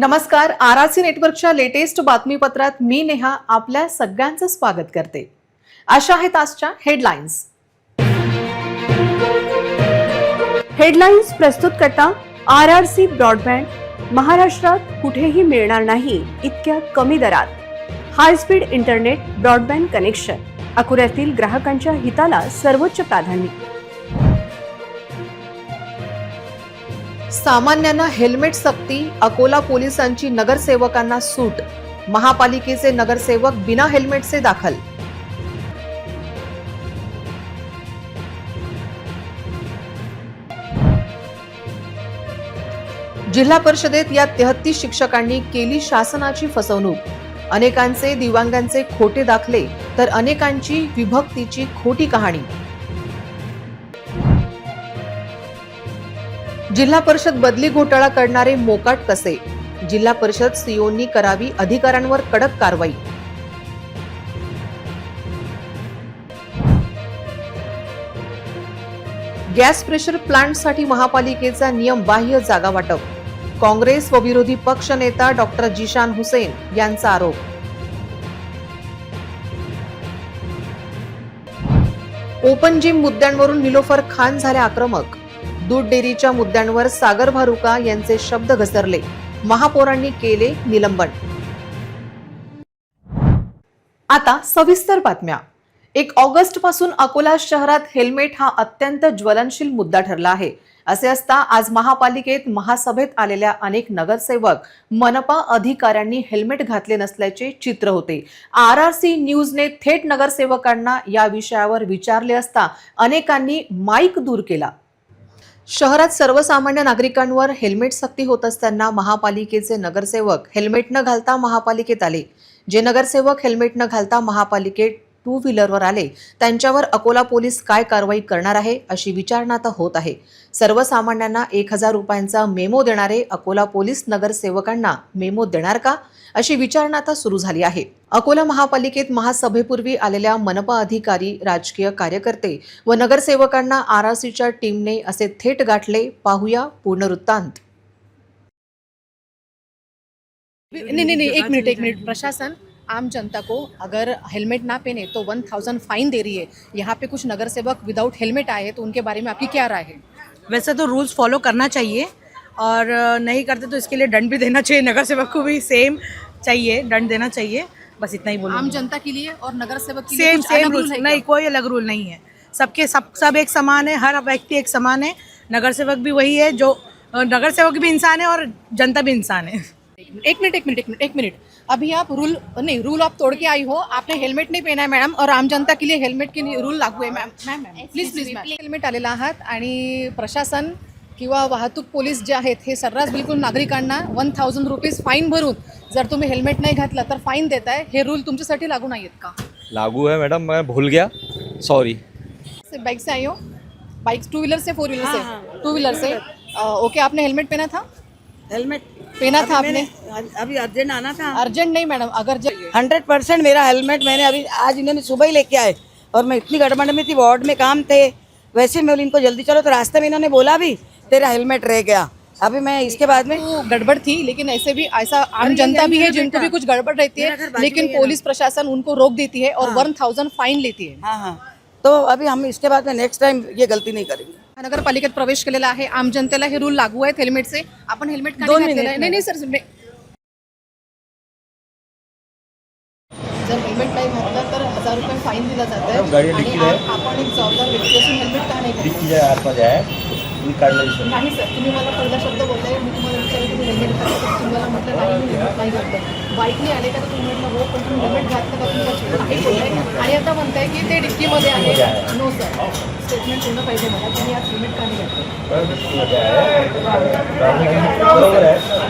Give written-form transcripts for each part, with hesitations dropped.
नमस्कार. आरआरसी नेटवर्कच्या लेटेस्ट बातमीपत्रात मी नेहा आपल्या सगळ्यांचं स्वागत करते. अशा आहेत आजच्या हेडलाईन्स. हेडलाईन्स प्रस्तुत करता आरआरसी ब्रॉडबँड. महाराष्ट्रात कुठेही मिळणार नाही इतक्या कमी दरात high speed internet broadband connection. अकोल्यातील ग्राहकांच्या हिताला सर्वोच्च प्राधान्य. सामान्यांना हेल्मेट सक्ती. अकोला पोलिसांची नगरसेवकांना सूट. महापालिकेचे नगरसेवक बिना हेल्मेटचे दाखल. जिल्हा परिषदेत या 33 शिक्षकांनी केली शासनाची फसवणूक. अनेकांचे दिव्यांगांचे खोटे दाखले तर अनेकांची विभक्तीची खोटी कहाणी. जिल्हा परिषद बदली घोटाळा करणारे मोकाट कसे. जिल्हा परिषद सीओनी करावी अधिकाऱ्यांवर कडक कारवाई. गॅस प्रेशर प्लांटसाठी महापालिकेचा नियम बाह्य जागा वाटप. काँग्रेस व विरोधी पक्ष नेता डॉक्टर जिशान हुसेन यांचा आरोप. ओपन जिम मुद्द्यांवरून निलोफर खान झाल्या आक्रमक. दूध डेअरीच्या मुद्द्यांवर सागर भारुका यांचे शब्द घसरले. महापौरांनी केले निलंबन. आता सविस्तर बातम्या. 1 ऑगस्ट पासून अकोला शहरात हेल्मेट हा अत्यंत ज्वलनशील मुद्दा ठरला आहे. असे असता आज महापालिकेत महासभेत आलेल्या अनेक नगरसेवक मनपा अधिकाऱ्यांनी हेल्मेट घातले नसल्याचे चित्र होते. आरआरसी न्यूजने थेट नगरसेवकांना या विषयावर विचारले असता अनेकांनी माईक दूर केला. शहरात सर्वसामान्य नागरिकांवर हेल्मेट सक्ती होत असताना महापालिकेचे नगरसेवक हेल्मेट न घालता महापालिकेत आले. जे नगरसेवक हेल्मेट न घालता महापालिकेत 2 व्हीलरवर आले त्यांच्यावर अकोला पोलीस काय कारवाई करणार आहे अशी विचारणा आता होत आहे. सर्वसामान्यांना 1000 रुपयांचा मेमो देणारे अकोला पोलीस नगरसेवकांना मेमो देणार का अशी विचारणा आता सुरू झाली आहे. अकोला महापालिकेत महासभेपूर्वी आलेल्या मनपा अधिकारी, राजकीय कार्यकर्ते व नगरसेवकांना आरआरसीच्या टीमने असे थेट गाठले. पाहूया पूर्ण वृत्तांत. नहीं, एक मिनट. प्रशासन आम जनता को अगर हेलमेट ना पहने तो 1000 फाइन दे रही है. यहाँ पे कुछ नगरसेवक विदाउट हेलमेट आए हैं, तो उनके बारे में आपकी क्या राय है? वैसे तो रूल्स फॉलो करना चाहिए और नहीं करते तो इसके लिए दंड भी देना चाहिए. नगरसेवक को भी सेम चाहिए, दंड देना चाहिए. बस इतना ही बोलूँगी. आम जनता के लिए और नगरसेवक के लिए सेम रूल नहीं, कोई अलग रूल नहीं है. सब एक समान है. हर व्यक्ति एक समान है. नगरसेवक भी वही है, जो नगरसेवक भी इंसान है और जनता भी इंसान है. एक मिनट. अभी आप रूल आप तोड़ के आई हो. आपने हेल्मेट नहीं पहना है मॅडम, और आम जनता के लिए हेल्मेट के रूल लागू है. मॅम प्लीज हेल्मेट आलेला आहात आणि प्रशासन किंवा वाहतूक पोलीस जे आहेत हे सर्रास बिलकुल नागरिकांना 1000 रुपीज फाईन भरून जर तुम्ही हेल्मेट नाही घातला तर फाईन देताय. हे रूल तुमच्यासाठी लागू नाही आहेत का? लागू है मैडम, मैं भूल गया, सॉरी. बाइक से आई हो? बाइक 2 व्हीलर से 4 व्हीलर से? 2 व्हीलर से. ओके, आपने हेलमेट पहना था? हेलमेट पहना था आपने? अभी अर्जेंट आना था. अर्जेंट नहीं मैडम, अगर 100% मेरा हेलमेट मैंने अभी आज इन्होंने सुबह ही लेके आए, और मैं इतनी गड़बड़ में थी, वार्ड में काम थे. वैसे मैं इनको जल्दी चलो, तो रास्ते में इन्होंने बोला भी तेरा हेलमेट रह गया. अभी मैं इसके बाद में गड़बड़ थी, लेकिन ऐसे भी ऐसा आम जनता भी है जिनको भी कुछ गड़बड़ रहती है, लेकिन पुलिस प्रशासन उनको रोक देती है और 1000 फाइन लेती है. हाँ, तो अभी हम इसके बाद में नेक्स्ट टाइम ये गलती नहीं करेंगे. नगरपालिकेत प्रवेश केलेला आहे. आम जनतेला हे रूल लागू आहेत हेल्मेटचे. आपण हेल्मेट का 2 नाही मिनिट. घातलेलं? नाही सर, जर हेल्मेट नाही घातलं तर 1000 रुपये फाईन दिला जात आहे. आपण एक जबाबदार व्यक्ती असून हेल्मेट का नाही घातलं? नाही सर, तुम्ही मला पहिला शब्द बोलताय. मी तुम्हाला विचारलं तुम्ही हेल्मेट घातलं तर तुम्हाला म्हटलं नाही मी हेल्मेट नाही घातलं. बाईकने आले का तुम्ही म्हटलं हो, पण तुम्ही हेल्मेट घातलं का तुमच्या नाही बोलताय. आणि आता म्हणताय की ते डिक्कीमध्ये आहे. नो सर, स्टेटमेंट पूर्ण पाहिजे मला. तुम्ही आज हेल्मेट का नाही घातलं?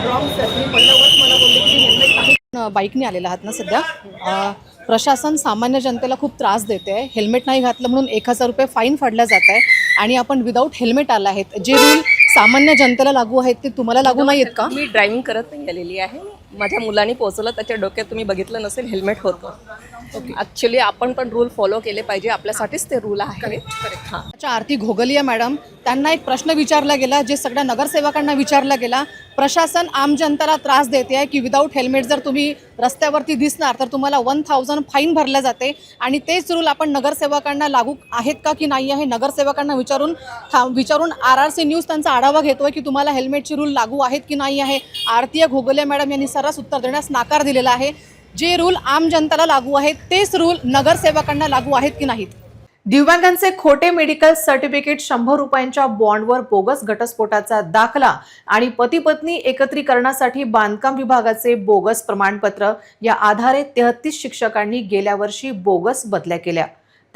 रॉंग सर, तुम्ही पहिल्या वर्ष मला बोलले की हेल्मेट आहे. बाईकने आलेला आहात ना सध्या. प्रशासन सामान्य जनतेला खूप त्रास देते आहे. हेल्मेट नाही घातलं म्हणून 1000 रुपये फाईन फाडला जात आहे आणि आपण विदाऊट हेल्मेट आला आहेत. जे रूल सामान्य जनतेला लागू आहेत ते तुम्हाला लागू नाही आहेत का? मी ड्रायव्हिंग करत नाही आलेली आहे. माझ्या मुलांनी पोहोचलं, त्याच्या डोक्यात तुम्ही बघितलं नसेल हेल्मेट होतं. ॲक्च्युली आपण पण रूल फॉलो केले पाहिजे, आपल्यासाठीच ते रूल आहे. हां. अच्छा, आरती घोगलिया मॅडम, त्यांना एक प्रश्न विचारला गेला, जे सगळ्या नगरसेवकांना विचारला गेला. प्रशासन आम जनताला त्रास देते आहे की विदाऊट हेल्मेट जर तुम्ही रस्त्यावरती दिसणार तर तुम्हाला 1000 फाईन भरल्या जाते, आणि तेच रूल आपण नगरसेवकांना लागू आहेत का की नाही आहे नगरसेवकांना विचारून RRC न्यूज त्यांचा आढावा घेतोय की तुम्हाला हेल्मेटचे रूल लागू आहेत की नाही आहे. आरती घोगलिया मॅडम यांनी सर्रास उत्तर देण्यास नाकार दिलेला आहे. जे रूल आम जनताला लागू आहेत तेच रूल नगरसेवकांना लागू आहेत की नाहीत. दिव्यांगांचे खोटे मेडिकल सर्टिफिकेट, 100 रुपयांच्या बॉन्डवर बोगस घटस्फोटाचा दाखला आणि पती पत्नी एकत्रीकरणासाठी बांधकाम विभागाचे बोगस प्रमाणपत्र या आधारे 33 शिक्षकांनी गेल्या वर्षी बोगस बदल्या केल्या.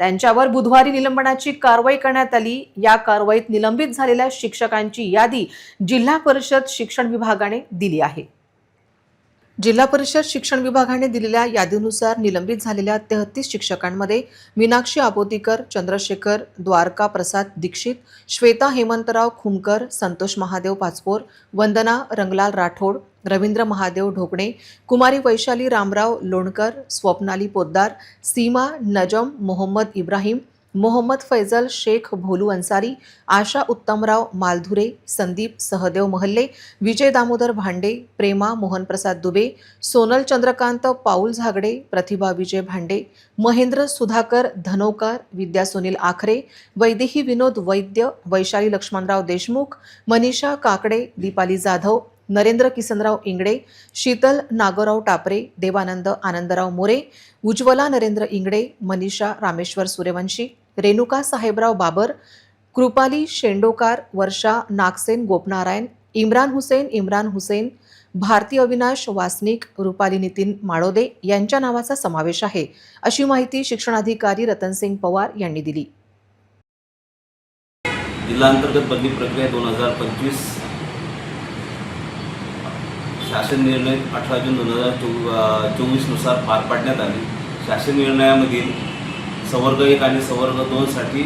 त्यांच्यावर बुधवारी निलंबनाची कारवाई करण्यात आली. या कारवाईत निलंबित झालेल्या शिक्षकांची यादी जिल्हा परिषद शिक्षण विभागाने दिली आहे. जिल्हा परिषद शिक्षण विभागाने दिलेल्या यादीनुसार निलंबित झालेल्या 33 शिक्षकांमध्ये मीनाक्षी आपोतीकर, चंद्रशेखर द्वारका प्रसाद दीक्षित, श्वेता हेमंतराव खुमकर, संतोष महादेव पाचपोर, वंदना रंगलाल राठोड, रवींद्र महादेव ढोकणे, कुमारी वैशाली रामराव लोणकर, स्वप्नाली पोद्दार, सीमा नजम मोहम्मद इब्राहिम, मोहम्मद फैजल शेख भोलू अन्सारी, आशा उत्तमराव मालधुरे, संदीप सहदेव महल्ले, विजय दामोदर भांडे, प्रेमा मोहनप्रसाद दुबे, सोनल चंद्रकांत पाऊल झागडे, प्रतिभा विजय भांडे, महेंद्र सुधाकर धनोकर, विद्या सुनील आखरे, वैदेही विनोद वैद्य, वैशाली लक्ष्मणराव देशमुख, मनीषा काकडे, दीपाली जाधव, नरेंद्र किसनराव इंगडे, शीतल नागोराव टापरे, देवानंद आनंदराव मोरे, उज्ज्वला नरेंद्र इंगडे, मनीषा रामेश्वर सूर्यवंशी, रेणुका साहेबराव बाबर, कृपाली शेंडोकार, वर्षा नागसेन गोपनारायण, इम्रान हुसेन, भारती अविनाश वासनिक, रुपाली नितीन माळोदे यांच्या नावाचा समावेश आहे, अशी माहिती शिक्षणाधिकारी रतनसिंग पवार यांनी दिली. जिल्हांतर्गत बदली प्रक्रिया 2025 शासन निर्णय 18 जून 2024 नुसार पार पाडण्यात आली. शासन निर्णयामधील संवर्ग 1 आणि संवर्ग 2 साठी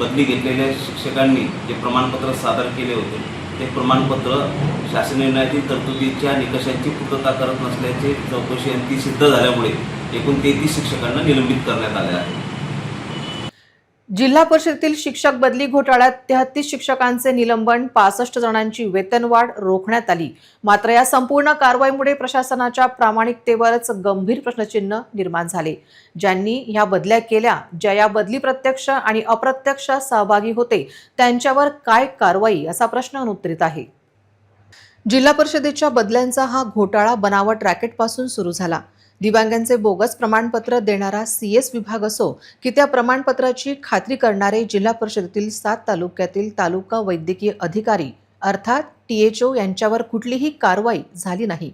बदली घेतलेल्या शिक्षकांनी जे प्रमाणपत्र सादर केले होते ते प्रमाणपत्र शासन निर्णयातील तरतुदीच्या निकषांची पूर्तता करत नसल्याचे चौकशी आणि ती सिद्ध झाल्यामुळे एकूण 33 शिक्षकांना निलंबित करण्यात आले आहे. जिल्हा परिषदेतील शिक्षक बदली घोटाळ्यात 33 शिक्षकांचे निलंबन, 65 जणांची वेतनवाढ रोखण्यात आली. मात्र या संपूर्ण कारवाईमुळे प्रशासनाच्या प्रामाणिकतेवरच गंभीर प्रश्नचिन्ह निर्माण झाले. ज्यांनी या बदल्या केल्या, ज्या या बदली प्रत्यक्ष आणि अप्रत्यक्ष सहभागी होते, त्यांच्यावर काय कारवाई असा प्रश्न अनुत्तरित आहे. जिल्हा परिषदेच्या बदल्यांचा हा घोटाळा बनावट रॅकेटपासून सुरू झाला. दिव्यांगांचे बोगस प्रमाणपत्र देणारा CS विभाग असो की त्या प्रमाणपत्राची खात्री करणारे जिल्हा परिषदेतील 7 तालुक्यातील तालुका वैद्यकीय अधिकारी अर्थात THO यांच्यावर कुठलीही कारवाई झाली नाही.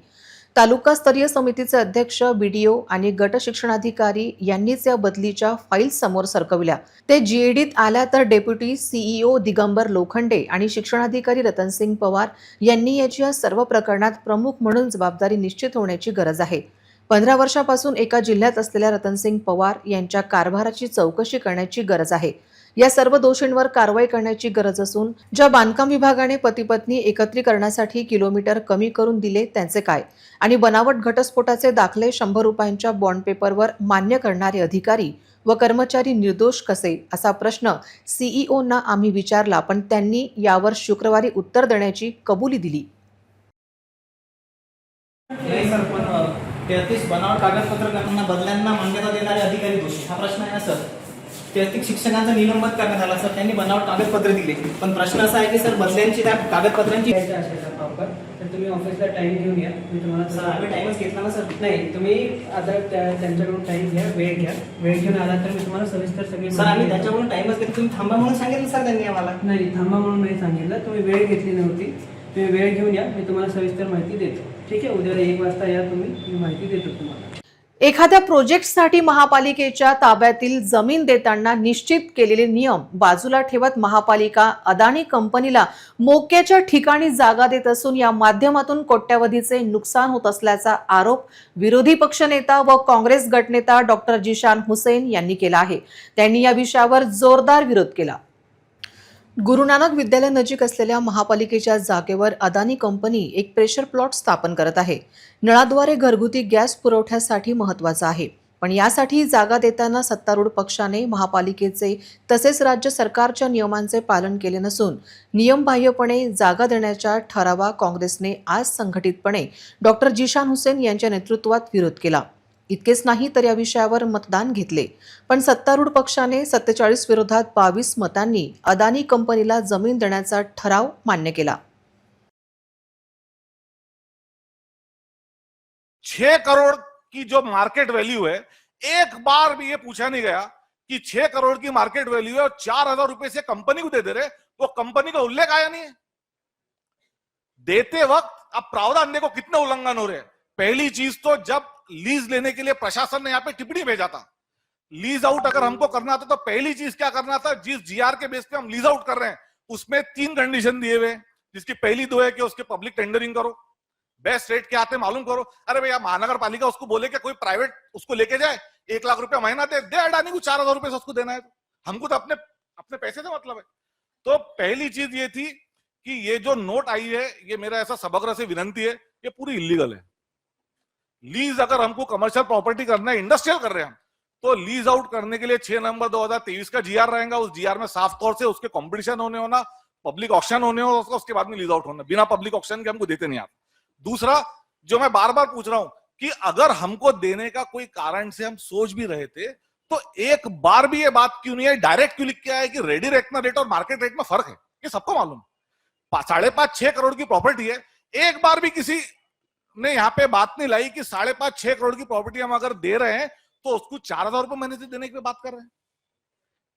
तालुकास्तरीय समितीचे अध्यक्ष, BDO आणि गट शिक्षणाधिकारी यांनीच या बदलीच्या फाईल्स समोर सरकवल्या. ते GADत आल्या तर डेप्युटी CEO दिगंबर लोखंडे आणि शिक्षणाधिकारी रतनसिंग पवार यांनी याची या सर्व प्रकरणात प्रमुख म्हणून जबाबदारी निश्चित होण्याची गरज आहे. 15 वर्षापासून एका जिल्ह्यात असलेल्या रतनसिंग पवार यांच्या कारभाराची चौकशी करण्याची गरज आहे. या सर्व दोषींवर कारवाई करण्याची गरज असून ज्या बांधकाम विभागाने पती-पत्नी एकत्रीकरणासाठी किलोमीटर कमी करून दिले त्यांचे काय, आणि बनावट घटस्फोटाचे दाखले 100 रुपयांच्या बॉन्ड पेपरवर मान्य करणारे अधिकारी व कर्मचारी निर्दोष कसे, असा प्रश्न CEOंना आम्ही विचारला, पण त्यांनी यावर शुक्रवारी उत्तर देण्याची कबुली दिली. 33 बनावट कागदपत्र करताना बदल्यांना मान्यता देणारे अधिकारी दोषी, हा प्रश्न आहे ना सर. 33 शिक्षकांचा निलंबन करण्यात आला सर, त्यांनी बनावट कागदपत्र दिले, पण प्रश्न असा आहे की सर बदल्यांची त्या कागदपत्रांची तर तुम्ही ऑफिसला टाइम घेऊन या. मी तुम्हाला सर आम्ही टाइमच घेतला ना सर. नाही, तुम्ही आता त्यांच्याकडून टाइम घ्या, वेळ घेऊन आला तर मी तुम्हाला सविस्तर सगळी. सर आम्ही त्याच्याकडून टाइमच घेतला, तुम्ही थांबा म्हणून सांगितलं सर त्यांनी आम्हाला. नाही, थांबा म्हणून नाही सांगितलं, तुम्ही वेळ घेतली नव्हती. तुम्ही वेळ घेऊन या, मी तुम्हाला सविस्तर माहिती देतो. ठीक आहे, उद्या 1 वाजता या तुम्ही, मी माहिती देतो तुम्हाला. एखाद्या प्रोजेक्टसाठी महापालिकेच्या ताब्यातील जमीन देताना निश्चित केलेले नियम बाजूला ठेवत महापालिका अदानी कंपनीला मोक्याच्या ठिकाणी जागा देत असून या माध्यमातून कोट्यवधीचे नुकसान होत असल्याचा आरोप विरोधी पक्षनेता व काँग्रेस गटनेता डॉक्टर जिशान हुसेन यांनी केला आहे. त्यांनी या विषयावर जोरदार विरोध केला. गुरु नानक विद्यालय नजीक असलेल्या महापालिकेच्या जागेवर अदानी कंपनी एक प्रेशर प्लॉट स्थापन करत आहे. नळाद्वारे घरगुती गॅस पुरवठ्यासाठी महत्त्वाचा आहे. पण यासाठी जागा देताना सत्तारूढ पक्षाने महापालिकेचे तसेच राज्य सरकारच्या नियमांचे पालन केले नसून नियमबाह्यपणे जागा देण्याच्या ठरावा काँग्रेसने आज संघटितपणे डॉक्टर जिशान हुसेन यांच्या नेतृत्वात विरोध केला. इतकेच नाही तर या विषयावर मतदान घेतले, पण सत्तारूढ पक्षाने 47 विरोधात 22 मतांनी अदानी कंपनीला जमीन देण्याचा ठराव मान्य केला. 6 करोड़ की जो मार्केट वैल्यू है, एक बार भी ये पूछा नहीं गया कि 6 करोड़ की मार्केट वैल्यू है और 4,000 रुपए से कंपनी को दे रहे, वो कंपनी का उल्लेख आया नहीं है. देते वक्त अब प्रावधान देखो कितने उल्लंघन हो रहे हैं. पहली चीज तो जब लीज लेने के लिए प्रशासन ने यहाँ पे टिप्पणी भेजा था, लीज आउट अगर हमको करना था तो पहली चीज क्या करना था, जिस जीआर के बेस पे हम लीज आउट कर रहे हैं उसमें 3 कंडीशन दिए हुए, जिसकी पहली 2 है कि उसके पब्लिक टेंडरिंग करो, बेस्ट रेट क्या आते मालूम करो. अरे भैया महानगर पालिका उसको बोले कि कोई प्राइवेट उसको लेके जाए, 1 लाख रुपया महीना दे अडानी को 4,000 रुपए से उसको देना है. तो हमको तो अपने पैसे से मतलब है. तो पहली चीज ये थी कि ये जो नोट आई है, ये मेरा ऐसा सभागृह से विनंती है, ये पूरी इलीगल है. लीज अगर हमको कमर्शियल प्रॉपर्टी करना है, इंडस्ट्रियल कर रहे हैं हम, तो लीज आउट करने के लिए 6 नवंबर 2023 का जीआर रहेगा. उस जीआर में साफ तौर से उसके कंपटीशन होना, पब्लिक ऑक्शन होने हो, उसके बाद में लीज आउट होना. बिना पब्लिक ऑक्शन के हमको देते नहीं आप. दूसरा जो मैं बार बार पूछ रहा हूं कि अगर हमको देने का कोई कारण से हम सोच भी रहे थे तो एक बार भी ये बात क्यों नहीं है, डायरेक्ट क्यों लिख के आया कि रेडी रेकना रेट और मार्केट रेट में फर्क है. ये सबको मालूम है. 5.5-6 करोड़ की प्रॉपर्टी है. एक बार भी किसी ने यहाँ पे बात नहीं लाई कि 5.5-6 करोड़ की प्रॉपर्टी हम अगर दे रहे हैं तो उसको 4,000 रुपए महीने से देने की बात कर रहे हैं.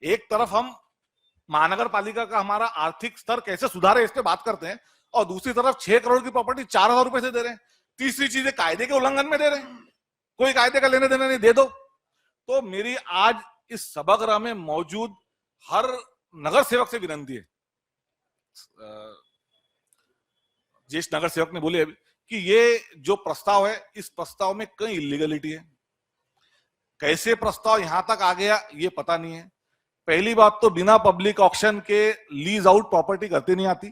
एक तरफ हम महानगर पालिका का हमारा आर्थिक स्तर कैसे सुधारे इस पे बात करते हैं और दूसरी तरफ 6 करोड़ की प्रॉपर्टी 4,000 रुपए से दे रहे हैं. तीसरी चीज है कायदे के उल्लंघन में दे रहे हैं. कोई कायदे का लेने देने नहीं, दे दो. तो मेरी आज इस सभागृह में मौजूद हर नगर सेवक से विनंती है, ज्येष्ठ नगर सेवक ने बोले कि ये जो प्रस्ताव है, इस प्रस्ताव में कई इलीगलिटी है. कैसे प्रस्ताव यहां तक आ गया ये पता नहीं है. पहली बात तो बिना पब्लिक ऑक्शन के लीज आउट प्रॉपर्टी करते नहीं आती.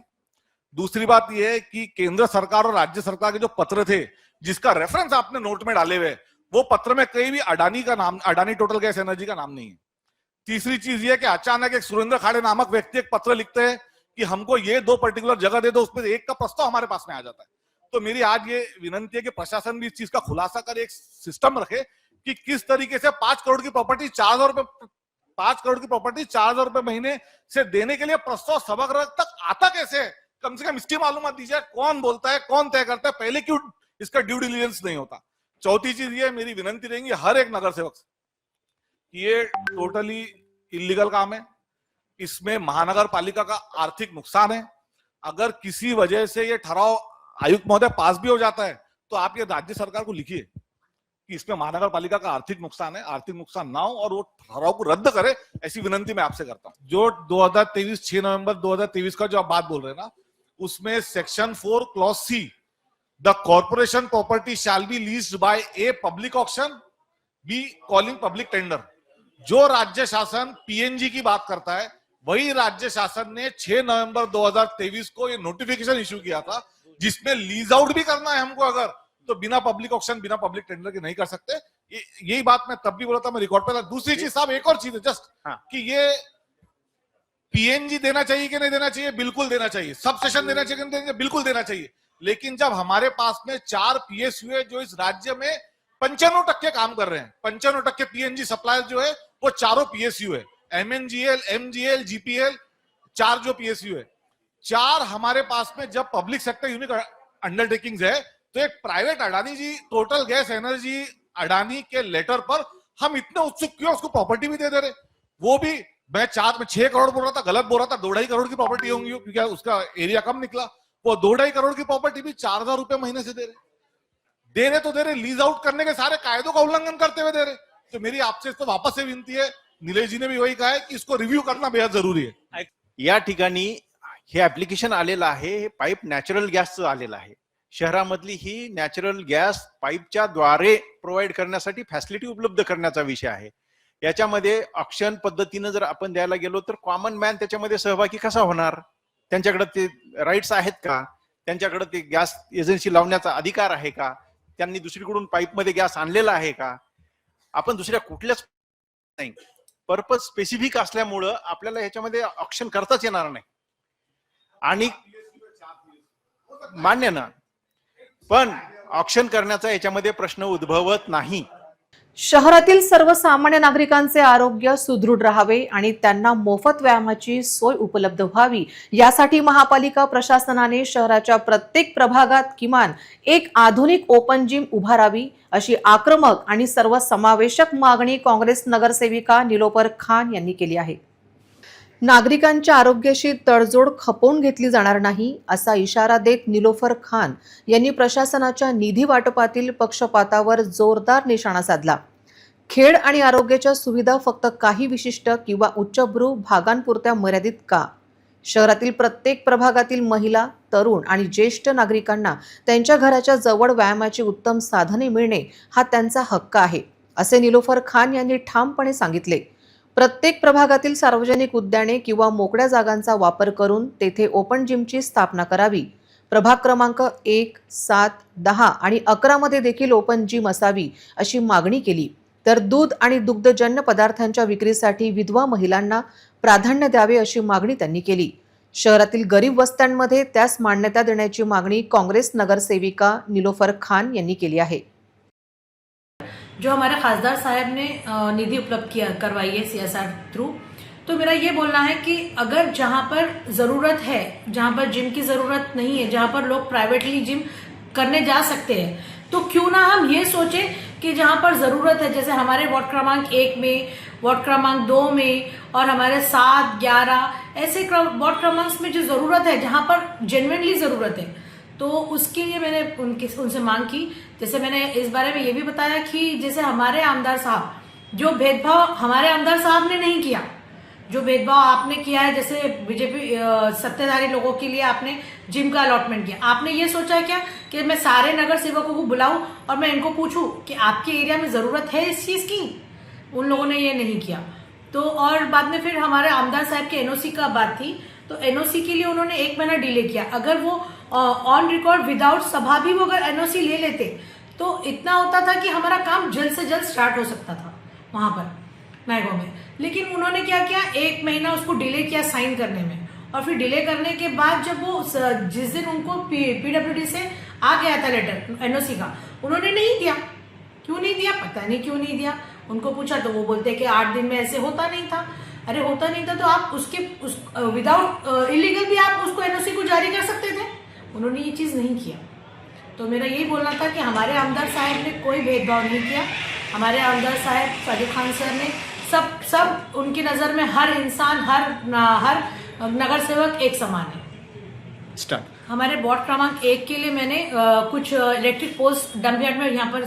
दूसरी बात यह है कि केंद्र सरकार और राज्य सरकार के जो पत्र थे जिसका रेफरेंस आपने नोट में डाले हुए, वो पत्र में कहीं भी अडानी का नाम, अडानी टोटल गैस एनर्जी का नाम नहीं है. तीसरी चीज ये कि अचानक एक सुरेंद्र खाड़े नामक व्यक्ति एक पत्र लिखते हैं कि हमको ये 2 पर्टिकुलर जगह दे दो, उसमें एक का प्रस्ताव हमारे पास में आ जाता है. तो मेरी आज ये विनंती है कि प्रशासन भी इस चीज का खुलासा कर एक सिस्टम रखे कि किस तरीके से 5 करोड़ की प्रॉपर्टी 4,000 रुपए 5 करोड़ की प्रॉपर्टी 4,000 रुपए महीने से देने के लिए प्रस्ताव सभागृह तक आता कैसे है. कम से कम इसकी मालूमात दीजिए, कौन बोलता है, कौन तय करता है, पहले क्यों इसका ड्यू डिलिजेंस नहीं होता. चौथी चीज ये मेरी विनंती रहेगी हर एक नगर सेवक से, ये टोटली इलीगल काम है. इसमें महानगर पालिका का आर्थिक नुकसान है. अगर किसी वजह से ये ठराव आयुक्त महोदय पास भी हो जाता है तो आप ये राज्य सरकार को लिखिए कि इसमें महानगर पालिका का आर्थिक नुकसान है, आर्थिक नुकसान ना हो और वो ठराव को रद्द करे, ऐसी विनंती मैं आपसे करता हूं. जो 2023 6 नवंबर 2023 का जो आप बात बोल रहे हैं ना, उसमें section 4 clause C, the corporation property shall be leased by a public auction be calling public tender. जो राज्य शासन पीएनजी की बात करता है, वही राज्य शासन ने 6 नवंबर 2023 को ये नोटिफिकेशन इश्यू किया था जिसमें लीज आउट भी करना है हमको अगर, तो बिना पब्लिक ऑक्शन, बिना पब्लिक टेंडर के नहीं कर सकते. यही बात मैं तब भी बोला था, मैं रिकॉर्ड पे. दूसरी चीज साहब, एक और चीज है जस्ट कि ये पीएनजी देना चाहिए कि नहीं देना चाहिए, बिल्कुल देना चाहिए. सब सेशन देना चाहिए कि नहीं देना चाहिए, बिल्कुल देना चाहिए. लेकिन जब हमारे पास में 4 पीएसयू है जो इस राज्य में 95% काम कर रहे हैं, 95% पीएनजी सप्लायर जो है वो चारों पीएसयू है, एमएनजीएल, एमजीएल, जीपीएल, 4 जो पीएसयू है. 4 हमारे पास में जब पब्लिक सेक्टर यूनिक अंडरटेकिंग है तो एक प्राइवेट अडानी जी टोटल गैस एनर्जी अडानी के लेटर पर हम इतने उत्सुक क्यों उसको प्रॉपर्टी भी दे रहे. वो भी मैं 6 करोड़ बोल रहा था, गलत बोल रहा था, 2.5 करोड़ की प्रॉपर्टी होंगी क्योंकि उसका एरिया कम निकला. वो 2.5 करोड़ की प्रॉपर्टी भी 4,000 रुपए महीने से दे रहे तो दे रहे, लीज आउट करने के सारे कायदों का उल्लंघन करते हुए दे रहे. तो मेरी आपसे इसको वापस से विनंती है, निलेश जी ने भी वही कहा है कि इसको रिव्यू करना बेहद जरुरी है. या ठिकाणी हे ऍप्लिकेशन आलेलं आहे, हे पाईप नॅचरल गॅसचं आलेलं आहे. शहरामधली ही नॅचरल गॅस पाईपच्या द्वारे प्रोव्हाइड करण्यासाठी फॅसिलिटी उपलब्ध करण्याचा विषय आहे. याच्यामध्ये ऑक्शन पद्धतीने जर आपण द्यायला गेलो तर कॉमन मॅन त्याच्यामध्ये सहभागी कसा होणार? त्यांच्याकडे ते राईट्स आहेत का? त्यांच्याकडे ते गॅस एजन्सी लावण्याचा अधिकार आहे का? त्यांनी दुसरीकडून पाईपमध्ये गॅस आणलेला आहे का? आपण दुसऱ्या कुठल्याच नाही, पर्पज स्पेसिफिक असल्यामुळं आपल्याला ह्याच्यामध्ये ऑक्शन करताच येणार नाही. आणि मान्य ना, पण ऑक्शन करण्याचा याच्यामध्ये प्रश्न उद्भवत नाही. शहरातील सर्वसामान्य नागरिकांचे आरोग्य सुदृढ राहावे आणि त्यांना मोफत व्यायामाची सोय उपलब्ध व्हावी यासाठी महापालिका प्रशासनाने शहराच्या प्रत्येक प्रभागात किमान एक आधुनिक ओपन जिम उभारावी अशी आक्रमक आणि सर्वसमावेशक मागणी काँग्रेस नगरसेविका निलोफर खान यांनी केली आहे. नागरिकांच्या आरोग्याशी तडजोड खपवून घेतली जाणार नाही असा इशारा देत निलोफर खान यांनी प्रशासनाच्या निधी वाटपातील पक्षपातावर जोरदार निशाणा साधला. खेड आणि आरोग्याच्या सुविधा फक्त काही विशिष्ट किंवा उच्चभ्रू भागांपुरत्या मर्यादित का? शहरातील प्रत्येक प्रभागातील महिला, तरुण आणि ज्येष्ठ नागरिकांना त्यांच्या घराच्या जवळ व्यायामाची उत्तम साधने मिळणे हा त्यांचा हक्क आहे, असे निलोफर खान यांनी ठामपणे सांगितले. प्रत्येक प्रभागातील सार्वजनिक उद्याने किंवा मोकळ्या जागांचा वापर करून तेथे ओपन जिमची स्थापना करावी. प्रभाग क्रमांक 1, 7, 10 आणि 11 मध्ये देखील ओपन जिम असावी अशी मागणी केली. तर दूध आणि दुग्धजन्य पदार्थांच्या विक्रीसाठी विधवा महिलांना प्राधान्य द्यावे अशी मागणी त्यांनी केली. शहरातील गरीब वस्त्यांमध्ये त्यास मान्यता देण्याची मागणी काँग्रेस नगरसेविका निलोफर खान यांनी केली आहे. जो हमारे खासदार साहब ने निधि उपलब्ध करवाई है CSR थ्रू, तो मेरा ये बोलना है कि अगर जहाँ पर ज़रूरत है, जहाँ पर जिम की ज़रूरत नहीं है, जहाँ पर लोग प्राइवेटली जिम करने जा सकते हैं, तो क्यों ना हम ये सोचें कि जहाँ पर ज़रूरत है, जैसे हमारे वार्ड क्रमांक 1 में, वार्ड क्रमांक 2 में और हमारे 7, 11 ऐसे वार्ड क्रमांक में जो ज़रूरत है, जहाँ पर जेन्युइनली ज़रूरत है, तो उसके लिए मैंने उनसे मांग की. जैसे मैंने इस बारे में ये भी बताया कि जैसे हमारे आमदार साहब, जो भेदभाव हमारे आमदार साहब ने नहीं किया, जो भेदभाव आपने किया है, जैसे बीजेपी सत्ताधारी लोगों के लिए आपने जिम का अलॉटमेंट किया, आपने ये सोचा है क्या कि मैं सारे नगर सेवकों को बुलाऊं और मैं इनको पूछूं कि आपके एरिया में जरूरत है इस चीज की? उन लोगों ने ये नहीं किया. तो और बाद में फिर हमारे आमदार साहब के NOC का बात थी, तो NOC के लिए उन्होंने 1 महीना डिले किया. अगर वो ऑन रिकॉर्ड विदाउट सभा भी वो अगर NOC ले लेते तो इतना होता था कि हमारा काम जल्द से जल्द स्टार्ट हो सकता था वहां पर मैगो में. लेकिन उन्होंने क्या किया, 1 महीना उसको डिले किया साइन करने में, और फिर डिले करने के बाद जब वो जिस दिन उनको PWD से आ गया था लेटर NOC का, उन्होंने नहीं दिया. क्यों नहीं दिया? पता नहीं क्यों नहीं दिया. उनको पूछा तो वो बोलते कि 8 दिन में ऐसे होता नहीं था. अरे होता नहीं था तो आप उसके विदाउट इलीगल भी आप उसको NOC को जारी कर सकते थे. उन्होंने ये चीज़ नहीं किया. तो मेरा यही बोलना था कि हमारे आमदार साहब ने कोई भेदभाव नहीं किया. हमारे आमदार साहब साजिद खान सर ने सब उनकी नज़र में हर इंसान, हर नगर सेवक एक समान है. स्टार्ट. हमारे वार्ड क्रमांक 1 के लिए मैंने कुछ इलेक्ट्रिक पोल्स डंप यार्ड में यहाँ पर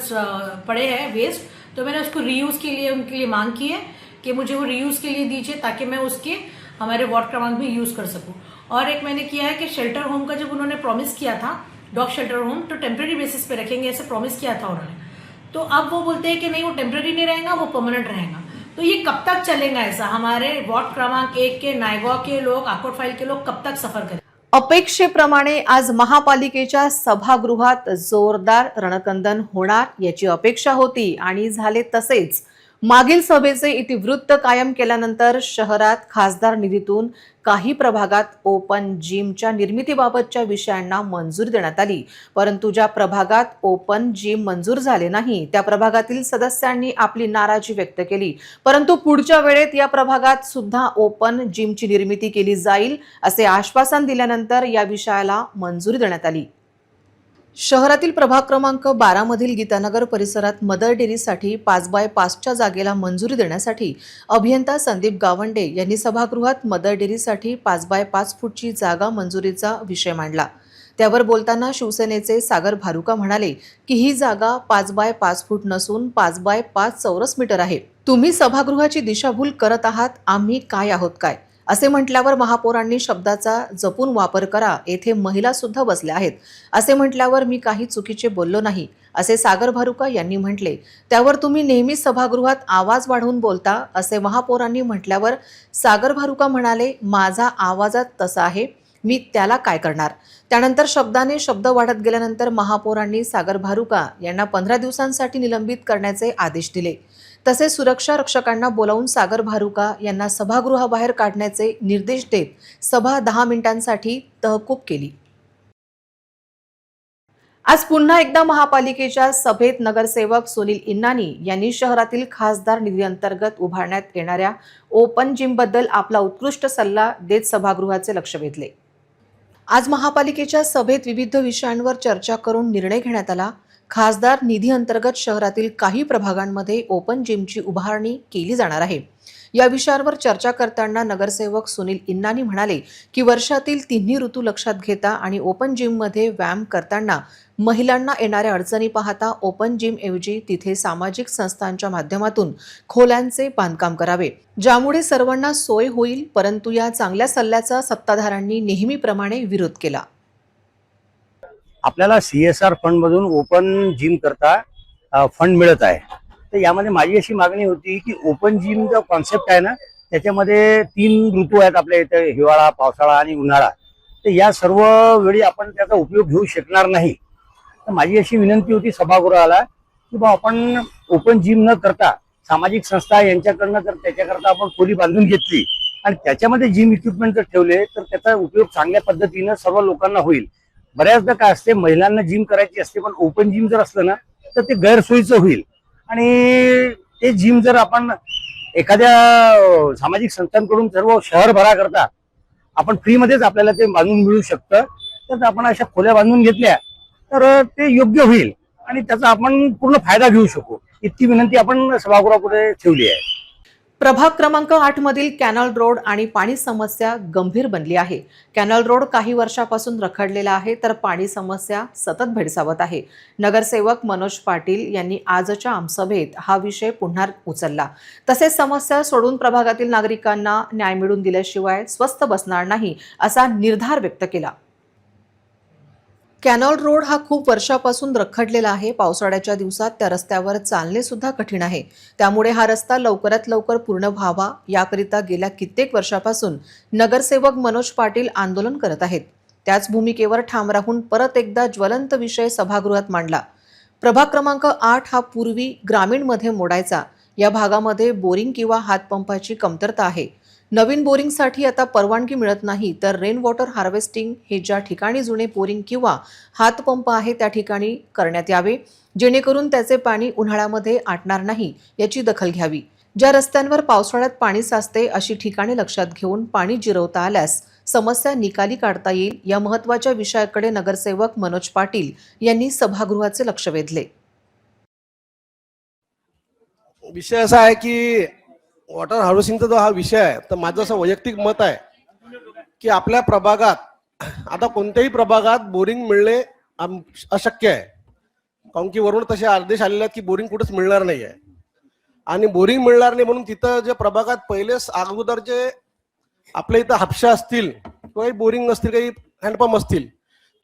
पड़े हैं वेस्ट, तो मैंने उसको रीयूज के लिए उनके लिए मांग की है कि मुझे वो रीयूज के लिए दीजिए ताकि मैं उसके हमारे वार्ड क्रमांक में यूज कर सकूं. और एक मैंने किया है कि शेल्टर होम का जब उन्होंने प्रॉमिस किया था, डॉग शेल्टर होम तो टेम्परेरी बेसिस पे रखेंगे ऐसे प्रॉमिस किया था उन्होंने, तो अब वो बोलते हैं कि नहीं वो टेम्परेरी नहीं रहेगा, वो परमानेंट रहेगा. तो ये कब तक चलेगा ऐसा? हमारे वार्ड क्रमांक 1 के नायगांव के लोग, आकोट फाइल के लोग कब तक सफर करें? अपेक्षेप्रमाणे आज महापालिकेच्या सभागृहात जोरदार रणकंदन होणार याची अपेक्षा होती आणि झाले तसेच. मागील सभेचे इतिवृत्त कायम केल्यानंतर शहरात खासदार निधीतून काही प्रभागात ओपन जिमच्या निर्मितीबाबतच्या विषयांना मंजुरी देण्यात आली, परंतु ज्या प्रभागात ओपन जिम मंजूर झाले नाही त्या प्रभागातील सदस्यांनी आपली नाराजी व्यक्त केली, परंतु पुढच्या वेळेत या प्रभागात सुद्धा ओपन जिमची निर्मिती केली जाईल असे आश्वासन दिल्यानंतर या विषयाला मंजुरी देण्यात आली. शहरातील प्रभाग क्रमांक 12 मधील गीतानगर परिसरात मदर डेअरीसाठी 5x5च्या जागेला मंजुरी देण्यासाठी अभियंता संदीप गावंडे यांनी सभागृहात मदर डेअरीसाठी 5x5 फूटची जागा मंजुरीचा विषय मांडला. त्यावर बोलताना शिवसेनेचे सागर भारुका म्हणाले की ही जागा 5x5 फूट नसून 5x5 चौरस मीटर आहे. तुम्ही सभागृहाची दिशाभूल करत आहात, आम्ही काय आहोत काय असे म्हटल्यावर महापौरांनी शब्दाचा जपून वापर करा, येथे महिला सुद्धा बसल्या आहेत असे म्हटल्यावर मी काही चुकीचे बोललो नाही असे सागर भारुका यांनी म्हटले. त्यावर तुम्ही नेहमी सभागृहात आवाज वाढवून बोलता असे महापौरांनी म्हटल्यावर सागर भारुका म्हणाले माझा आवाजात तसा आहे, मी त्याला काय करणार. त्यानंतर शब्दाने शब्द वाढत गेल्यानंतर महापौरांनी सागर भारुका यांना 15 दिवसांसाठी निलंबित करण्याचे आदेश दिले. तसेच सुरक्षा रक्षकांना बोलावून सागर भारुका यांना सभागृहाबाहेर काढण्याचे निर्देश देत सभा 10 मिनिटांसाठी तहकूब केली. आज पुन्हा एकदा महापालिकेच्या सभेत नगरसेवक सुनील इन्नानी यांनी शहरातील खासदार निधी अंतर्गत उभारण्यात येणाऱ्या ओपन जिमबद्दल आपला उत्कृष्ट सल्ला देत सभागृहाचे लक्ष वेधले. आज महापालिकेच्या सभेत विविध विषयांवर चर्चा करून निर्णय घेण्यात आला. खासदार निधी अंतर्गत शहरातील काही प्रभागांमध्ये ओपन जिमची उभारणी केली जाणार आहे. या विषयावर चर्चा करताना नगरसेवक सुनील इन्नानी म्हणाले की वर्षातील तिन्ही ऋतू लक्षात घेता आणि ओपन जिममध्ये व्यायाम करताना महिलांना येणाऱ्या अडचणी पाहता ओपन जिम ऐवजी तिथे सामाजिक संस्थांच्या माध्यमातून खोल्यांचे बांधकाम करावे, ज्यामुळे सर्वांना सोय होईल. परंतु या चांगल्या सल्ल्याचा सत्ताधाऱ्यांनी नेहमीप्रमाणे विरोध केला. आपल्याला CSR फंड मधून ओपन जिम करता फंड मिळत आहे. तर यामध्ये माझी अशी मागणी होती की ओपन जिम जो कॉन्सेप्ट आहे ना, त्याच्यामध्ये 3 ऋतू आहेत आपल्या इथे, हिवाळा, पावसाळा आणि उन्हाळा. तर या सर्व वेळी आपण त्याचा उपयोग घेऊ शकणार नाही. तर माझी अशी विनंती होती सभागृहाला की बा आपण ओपन जिम न करता सामाजिक संस्था यांच्याकडनं जर त्याच्याकरता आपण खोली बांधून घेतली आणि त्याच्यामध्ये जिम इक्विपमेंट जर ठेवले तर त्याचा उपयोग चांगल्या पद्धतीनं सर्व लोकांना होईल. बऱ्याचदा काय असते, महिलांना जिम करायची असते, पण ओपन जिम जर असलं ना तर ते गैरसोयीचं होईल. आणि ते जिम जर आपण एखाद्या सामाजिक संस्थांकडून सर्व शहरभरा करता आपण फ्रीमध्येच आपल्याला ते बांधून मिळू शकतं, तर आपण अशा खोल्या बांधून घेतल्या तर ते योग्य होईल आणि त्याचा आपण पूर्ण फायदा घेऊ शकू. इतकी विनंती आपण सभागृहापुढे ठेवली आहे. प्रभाग क्रमांक 8 मधील कॅनल रोड आणि पाणी समस्या गंभीर बनली आहे. कॅनल रोड काही वर्षापासून रखडलेला आहे, तर पाणी समस्या सतत भेडसावत आहे. नगरसेवक मनोज पाटील यांनी आजच्या आमसभेत हा विषय पुन्हा उचलला. तसेच समस्या सोडून प्रभागातील नागरिकांना न्याय मिळवून दिल्याशिवाय स्वस्थ बसणार नाही असा निर्धार व्यक्त केला. कॅनल रोड हा खूप वर्षापासून रखडलेला आहे. पावसाळ्याच्या दिवसात त्या रस्त्यावर चालणे सुद्धा कठीण आहे. त्यामुळे हा रस्ता लवकरात लवकर पूर्ण व्हावा याकरिता गेल्या कित्येक वर्षापासून नगरसेवक मनोज पाटील आंदोलन करत आहेत. त्याच भूमिकेवर ठाम राहून परत एकदा ज्वलंत विषय सभागृहात मांडला. प्रभाग क्रमांक 8 हा पूर्वी ग्रामीणमध्ये मोडायचा. या भागामध्ये बोरिंग किंवा हातपंपाची कमतरता आहे. नवीन बोरिंगसाठी आता परवानगी मिळत नाही, तर रेन वॉटर हार्वेस्टिंग हे ज्या ठिकाणी जुने बोरिंग किंवा हातपंप आहे त्या ठिकाणी करण्यात यावे, जेणेकरून त्याचे पाणी उन्हाळ्यामध्ये आटणार नाही याची दखल घ्यावी. ज्या रस्त्यांवर पावसाळ्यात पाणी साचते अशी ठिकाणे लक्षात घेऊन पाणी जिरवता आल्यास समस्या निकाली काढता येईल. या महत्त्वाच्या विषयाकडे नगरसेवक मनोज पाटील यांनी सभागृहाचे लक्ष वेधले. विषय असा आहे की वॉटर हार्वेस्टिंगचा जो हा विषय आहे, तर माझं असं वैयक्तिक मत आहे की आपल्या प्रभागात आता कोणत्याही प्रभागात बोरिंग मिळणे अशक्य आहे. कारण की वरून तसे आदेश आलेले आहेत की बोरिंग कुठेच मिळणार नाही आहे. आणि बोरिंग मिळणार नाही म्हणून तिथं जे प्रभागात पहिलेच अगोदर जे आपल्या इथं हापशा असतील किंवा बोरिंग असतील, काही हँडपंप असतील,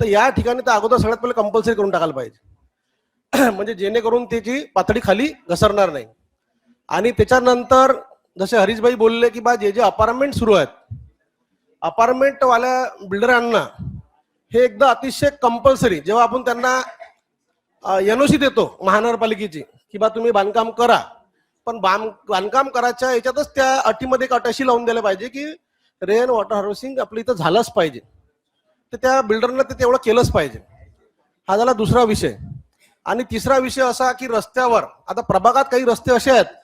तर या ठिकाणी तर अगोदर सगळ्यात पहिले कंपल्सरी करून टाकायला पाहिजे, म्हणजे जेणेकरून त्याची पातळी खाली घसरणार नाही. आणि त्याच्यानंतर जसे हरीशभाई बोलले की बा जे अपार्टमेंट सुरू आहेत, अपार्टमेंट वाल्या बिल्डरांना हे एकदा अतिशय कंपल्सरी, जेव्हा आपण त्यांना NOC देतो महानगरपालिकेची की बा तुम्ही बांधकाम करा, पण बांधकाम करायच्या याच्यातच त्या अटीमध्ये एक अट अशी लावून द्यायला पाहिजे की रेन वॉटर हार्वेस्टिंग आपल्या इथं झालंच पाहिजे. तर त्या बिल्डरनं ते तेवढं केलंच पाहिजे. हा झाला दुसरा विषय. आणि तिसरा विषय असा की रस्त्यावर आता प्रभागात काही रस्ते असे आहेत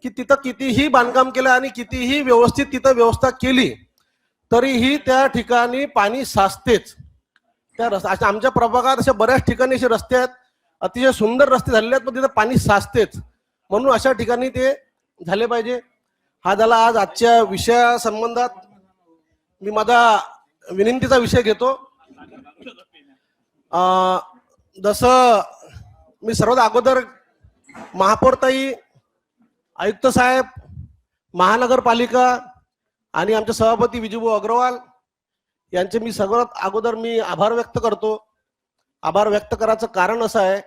की तिथं कितीही बांधकाम केलं आणि कितीही व्यवस्थित तिथं व्यवस्था केली तरीही त्या ठिकाणी पाणी साचतेच. त्या रस्त्या आमच्या प्रभागात अशा बऱ्याच ठिकाणी असे रस्ते आहेत, अतिशय सुंदर रस्ते झालेले आहेत, पण तिथं पाणी साचतेच. म्हणून अशा ठिकाणी ते झाले पाहिजे. हा झाला आजच्या विषयासंबंधात मी माझा विनंतीचा विषय घेतो. जसं मी सर्वात अगोदर महापौरताई, आयुक्त साहेब, महानगरपालिका आणि आमचे सभापती विजूभाऊ अग्रवाल यांचे मी सर्वात अगोदर मी आभार व्यक्त करतो. आभार व्यक्त करायचं कारण असं आहे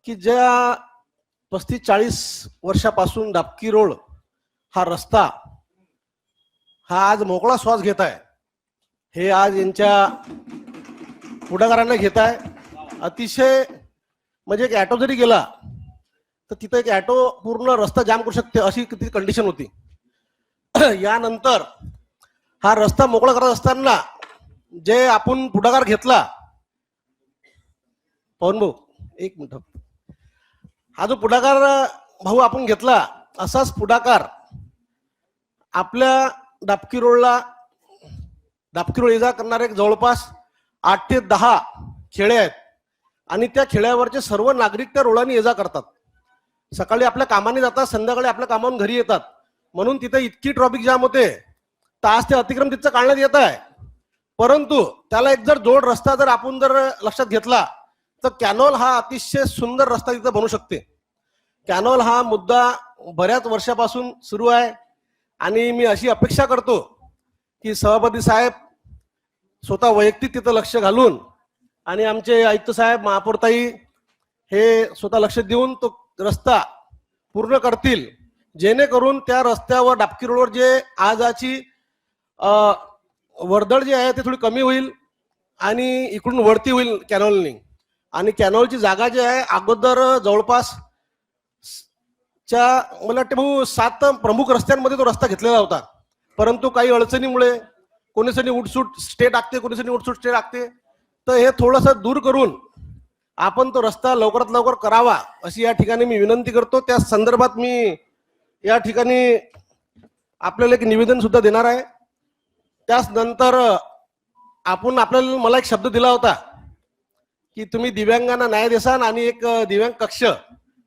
की ज्या 35-40 वर्षापासून डाबकी रोड हा रस्ता हा आज मोकळा श्वास घेत आहे, हे आज यांच्या पुढाकारांना घेत आहे. अतिशय म्हणजे एक ॲटो जरी गेला तर तिथं एक ॲटो पूर्ण रस्ता जाम करू शकते अशी किती कंडिशन होती. यानंतर हा रस्ता मोकळा करत असताना जे आपण पुढाकार घेतला, पवन भाऊ एक मिनिट, हा जो पुढाकार भाऊ आपण घेतला, असाच पुढाकार आपल्या दापकी रोड ये जा करणारे जवळपास 8 ते 10 खेडे आहेत आणि त्या खेड्यावरचे सर्व नागरिक त्या रोडाने ये जा करतात. सकाळी आपल्या कामाने जातात, संध्याकाळी आपल्या कामावरून घरी येतात. म्हणून तिथे इतकी ट्रॉफिक जाम होते, तास ते अतिक्रम तिथं काढण्यात येत आहे. परंतु त्याला एक जर जोड रस्ता जर आपण जर लक्षात घेतला तर कॅनॉल हा अतिशय सुंदर रस्ता तिथं बनू शकते. कॅनॉल हा मुद्दा बऱ्याच वर्षापासून सुरू आहे आणि मी अशी अपेक्षा करतो की सभापती साहेब स्वतः वैयक्तिक तिथं लक्ष घालून आणि आमचे आयुक्त साहेब, महापौरताई हे स्वतः लक्ष देऊन तो रस्ता पूर्ण करतील, जेणेकरून त्या रस्त्यावर दापकी रोडवर जे आजची वर्दळ जी आहे ते थोडी कमी होईल आणि इकडून वरती होईल कॅनॉलनी. आणि कॅनॉलची जागा जी आहे अगोदर जवळपास मला वाटते भाऊ 7 प्रमुख रस्त्यांमध्ये तो रस्ता घेतलेला होता. परंतु काही अडचणीमुळे कोणीसाठी उठसूट स्टे टाकते, कोणीसाठी उठसूट स्टे टाकते, तर हे थोडंसं दूर करून आपण तो रस्ता लवकरात लवकर करावा अशी या ठिकाणी मी विनंती करतो. त्या संदर्भात मी या ठिकाणी आपल्याला एक निवेदन सुद्धा देणार आहे. त्याच नंतर मला एक शब्द दिला होता की तुम्ही दिव्यांगांना न्याय देसान आणि एक दिव्यांग कक्ष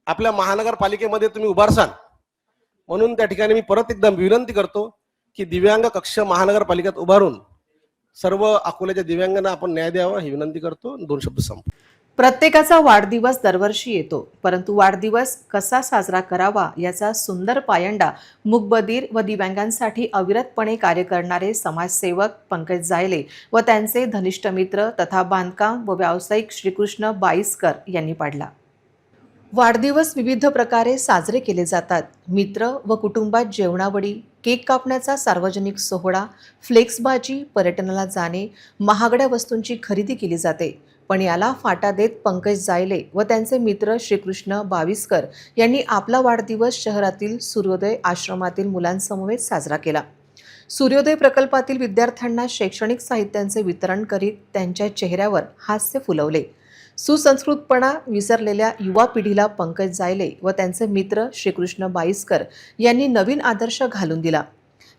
आपल्या महानगरपालिकेमध्ये तुम्ही उभारसान. म्हणून त्या ठिकाणी मी परत एकदा विनंती करतो की दिव्यांग कक्ष महानगरपालिकेत उभारून सर्व अकोल्याच्या दिव्यांगांना आपण न्याय द्यावा ही विनंती करतो. 2 शब्द संपतो. प्रत्येकाचा वाढदिवस दरवर्षी येतो, परंतु वाढदिवस कसा साजरा करावा याचा सुंदर पायंडा मूकबधीर व दिव्यांगांसाठी अविरतपणे कार्य करणारे समाजसेवक पंकज जायले व त्यांचे घनिष्ठ मित्र तथा बांधकाम व व्यावसायिक श्रीकृष्ण बाईसकर यांनी पाडला. वाढदिवस विविध प्रकारे साजरे केले जातात. मित्र व कुटुंबात जेवणावळी, केक कापण्याचा सार्वजनिक सोहळा, फ्लेक्सबाजी, पर्यटनाला जाणे, महागड्या वस्तूंची खरेदी केली जाते. पण याला फाटा देत पंकज जायले व त्यांचे मित्र श्रीकृष्ण बावीसकर यांनी आपला वाढदिवस शहरातील सूर्योदय आश्रमातील मुलांसमवेत साजरा केला. सूर्योदय प्रकल्पातील विद्यार्थ्यांना शैक्षणिक साहित्यांचे वितरण करीत त्यांच्या चेहऱ्यावर हास्य फुलवले. सुसंस्कृतपणा विसरलेल्या युवा पिढीला पंकज जायले व त्यांचे मित्र श्रीकृष्ण बाईसकर यांनी नवीन आदर्श घालून दिला.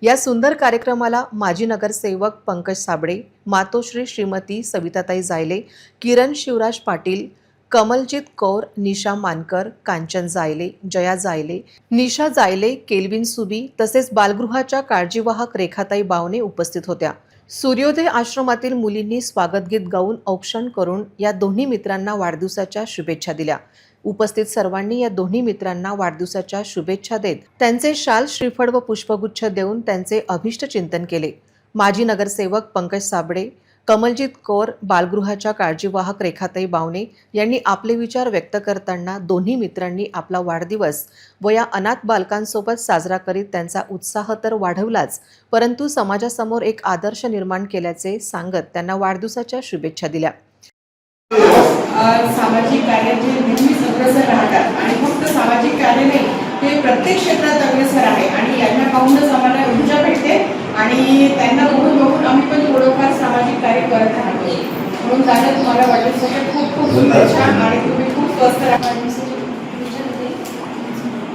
या सुंदर कार्यक्रमाला माजी नगरसेवक पंकज साबळे, मातोश्री श्रीमती सविताताई जायले, किरण शिवराज पाटील, कमलजीत कौर, निशा मानकर, कांचन जायले, जया जायले, निशा जायले, केल्विन सुबी तसेच बालगृहाच्या काळजीवाहक रेखाताई बावणे उपस्थित होत्या. सूर्योदय आश्रमातील मुलींनी स्वागतगीत गाऊन औक्षण करून या दोन्ही मित्रांना वाढदिवसाच्या शुभेच्छा दिल्या. उपस्थित सर्वांनी या दोन्ही मित्रांना वाढदिवसाच्या शुभेच्छा देत त्यांचे शाल, श्रीफळ व पुष्पगुच्छ देऊन त्यांचे अभिष्ट चिंतन केले. माजी नगरसेवक पंकज साबळे, कमलजीत कौर, बालगृहाच्या काळजीवाहक रेखाताई बावणे यांनी आपले विचार व्यक्त करताना दोन्ही मित्रांनी आपला वाढदिवस व या अनाथ बालकांसोबत साजरा करीत त्यांचा उत्साह तर वाढवलाच, परंतु समाजासमोर एक आदर्श निर्माण केल्याचे सांगत त्यांना वाढदिवसाच्या शुभेच्छा दिल्या. सामाजिक कार्याचे नेहमीच अग्रेसर राहतात आणि फक्त सामाजिक कार्य नाही, ते प्रत्येक क्षेत्रात अग्रेसर आहे आणि यांना पाहूनच आम्हाला ऊर्जा भेटते आणि त्यांना बघून बघून आम्ही पण थोडंफार सामाजिक कार्य करत राहतो. म्हणून दादा तुम्हाला वाढदिवसाच्या खूप खूप शुभेच्छा आणि तुम्ही खूप स्वस्थ राहा.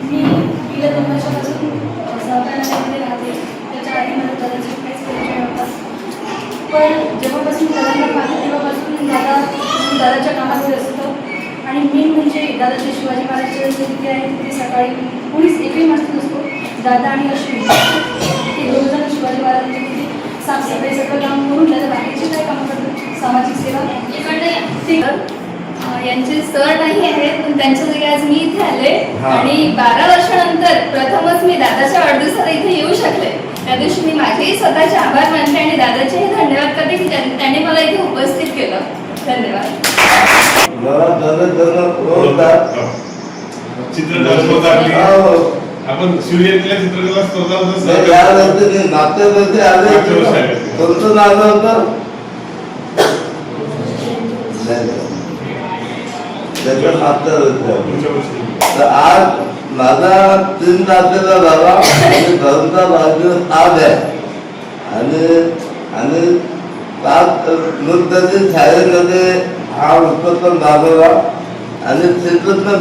मी गेल्या 2 वर्षापासून सहकार्यामध्ये राहते. त्याच्या आधी मला दादाची काहीच परिचय नव्हता, पण जेव्हापासून दादाला पाहते तेव्हापासून दादाच्या कामाचे असतं. आणि मेन म्हणजे दादाचे शिवाजी महाराजच्या तिथे आहे तिथे सकाळी कोणीच एकही माणूस नसतो. दादा आणि अश्विन ते 2 जण शिवाजी महाराजांच्या तिथे साफसफाई सगळं काम करून त्याच्या बाकीचे काय काम करतात सामाजिक सेवा ते यांचे सर नाही आहेत, पण त्यांच्या जागी आज मी इथे आले आणि 12 वर्षानंतर प्रथमच मी दादाच्या वाढदिवसाला इथे येऊ शकले. त्या दिवशी मी माझेही स्वतःचे आभार मानते आणि दादाचेही धन्यवाद करते की त्यांनी मला इथे उपस्थित केलं. धन्यवाद. आपण सूर्यातल्या चित्रकला स्पर्धा होतं तर आज माझा 3 तारखेला झाला आणि घरचा वाढदिवस आज आहे आणि 7 नुकत्याची शाळेमध्ये हा उपक्रम राबवला आणि श्रीकृष्ण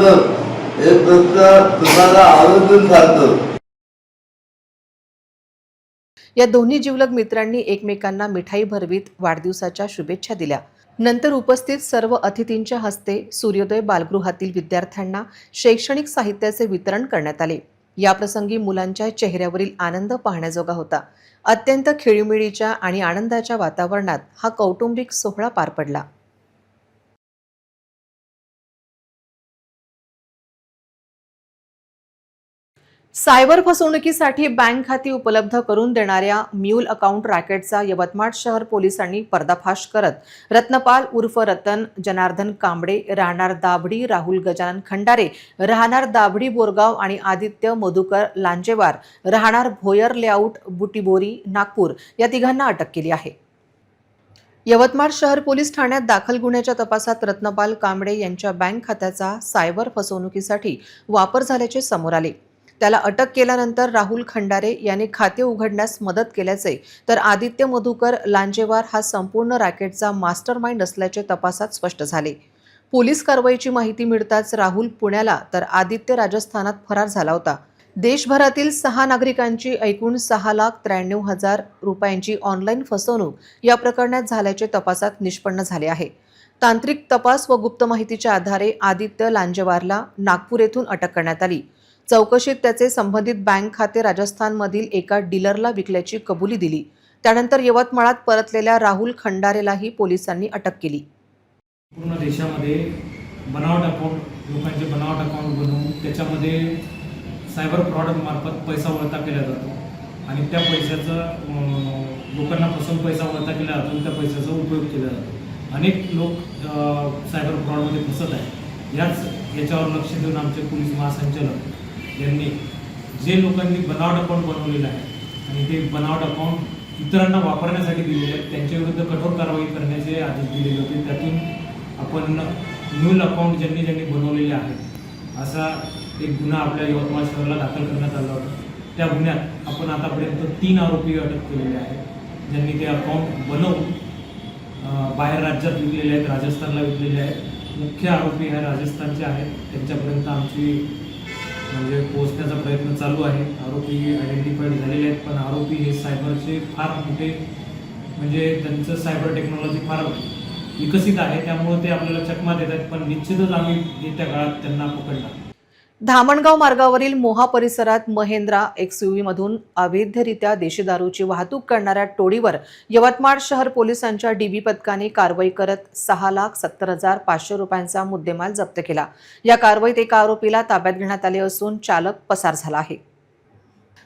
हे प्रश्न तुम्हाला आवर्जून सांगतो. या दोन्ही जिवलग मित्रांनी एकमेकांना मिठाई भरवीत वाढदिवसाच्या शुभेच्छा दिल्या. नंतर उपस्थित सर्व अतिथींच्या हस्ते सूर्योदय बालगृहातील विद्यार्थ्यांना शैक्षणिक साहित्याचे वितरण करण्यात आले. याप्रसंगी मुलांच्या चेहऱ्यावरील आनंद पाहण्याजोगा होता. अत्यंत खेळीमेळीच्या आणि आनंदाच्या वातावरणात हा कौटुंबिक सोहळा पार पडला. सायबर फसवणुकीसाठी बँक खाती उपलब्ध करून देणाऱ्या म्यूल अकाउंट रॅकेटचा यवतमाळ शहर पोलिसांनी पर्दाफाश करत रत्नपाल उर्फ रतन जनार्दन कांबडे राहणार दाभडी, राहुल गजानन खंडारे राहणार दाभडी बोरगाव आणि आदित्य मधुकर लांजेवार राहणार भोयर लेआउट बुटीबोरी नागपूर या तिघांना अटक केली आहे. यवतमाळ शहर पोलीस ठाण्यात दाखल गुन्ह्याच्या तपासात रत्नपाल कांबडे यांच्या बँक खात्याचा सायबर फसवणुकीसाठी वापर झाल्याचे समोर आले. त्याला अटक केल्यानंतर राहुल खंडारे याने खाते उघडण्यास मदत केल्याचे तर आदित्य मधुकर लांजेवार हा संपूर्ण रॅकेटचा मास्टरमाइंड असल्याचे तपासात स्पष्ट झाले. पोलीस कारवाईची माहिती मिळताच राहुल पुण्याला तर आदित्य राजस्थानात फरार झाला होता. देशभरातील 6 नागरिकांची एकूण 6,93,000 रुपयांची ऑनलाईन फसवणूक या प्रकरणात झाल्याचे तपासात निष्पन्न झाले आहे. तांत्रिक तपास व गुप्त माहितीच्या आधारे आदित्य लांजेवारला नागपूर येथून अटक करण्यात आली. चौकशीत त्याचे संबंधित बँक खाते राजस्थानमधील एका डीलरला विकल्याची कबुली दिली. त्यानंतर यवतमाळात परतलेल्या राहुल खंडारेलाही पोलिसांनी अटक केली. पूर्ण देशामध्ये बनावट अकाउंट लोकांचे बनावट अकाउंट बनवून त्याच्यामध्ये सायबर फ्रॉड मार्फत पैसा वळता केला जातो आणि त्या पैशाचा लोकांना फसवून पैसा वळता केला जातो. त्या पैशाचा उपयोग केला जातो. अनेक लोक सायबर फ्रॉडमध्ये फसत आहेत. याच्यावर लक्ष देऊन आमचे पोलीस महासंचालक यांनी जे लोकांनी बनावट अकाउंट बनवलेलं आहे आणि ते बनावट अकाउंट इतरांना वापरण्यासाठी दिलेले आहेत त्यांच्या विरुद्ध कठोर कारवाई करण्याचे आदेश दिलेले होते. त्यातून आपण म्यूल अकाउंट ज्यांनी बनवलेले आहेत असा एक गुन्हा आपल्या यवतमाळ शहराला दाखल करण्यात आला होता. त्या गुन्ह्यात आपण आतापर्यंत 3 आरोपी अटक केलेले आहेत ज्यांनी ते अकाउंट बनवून बाहेर राज्यात विकलेले आहेत, राजस्थानला विकलेले आहेत. मुख्य आरोपी हे राजस्थानचे आहेत. त्यांच्यापर्यंत आमची म्हणजे पोहोचण्याचा प्रयत्न चालू आहे. आरोपी आयडेंटिफाईड झालेले आहेत पण आरोपी हे सायबरचे फार मोठे म्हणजे त्यांचं सायबर टेक्नॉलॉजी फार विकसित आहे त्यामुळे ते आपल्याला चकमा देत आहेत पण निश्चितच आम्ही येत्या काळात त्यांना पकडणार. धामणगाव मार्गावरील मोहा परिसरात महिंद्रा XUV मधून अवैधरित्या देशी दारूची वाहतूक करणाऱ्या टोळीवर यवतमाळ शहर पोलिसांच्या DB पथकाने कारवाई करत 6,70,500 रुपयांचा मुद्देमाल जप्त केला. या कारवाईत एका आरोपीला ताब्यात घेण्यात आले असून चालक पसार झाला आहे.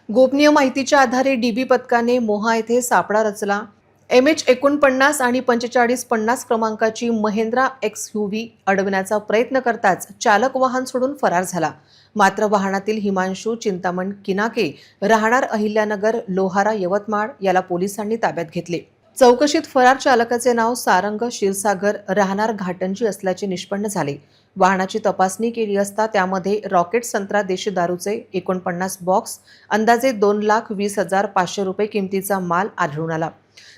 गोपनीय माहितीच्या आधारे DB पथकाने मोहा येथे सापळा रचला. MH49 आणि 4550 क्रमांकाची महिंद्रा XUV अडवण्याचा प्रयत्न करताच चालक वाहन सोडून फरार झाला. मात्र वाहनातील हिमांशू चिंतामण किनाके राहणार अहिल्यानगर लोहारा यवतमाळ याला पोलिसांनी ताब्यात घेतले. चौकशीत फरार चालकाचे नाव सारंग क्षीरसागर राहणार घाटंजी असल्याचे निष्पन्न झाले. वाहनाची तपासणी केली असता त्यामध्ये रॉकेट संत्रा देशी दारूचे 49 बॉक्स अंदाजे 2,20,500 रुपये किमतीचा माल आढळून आला.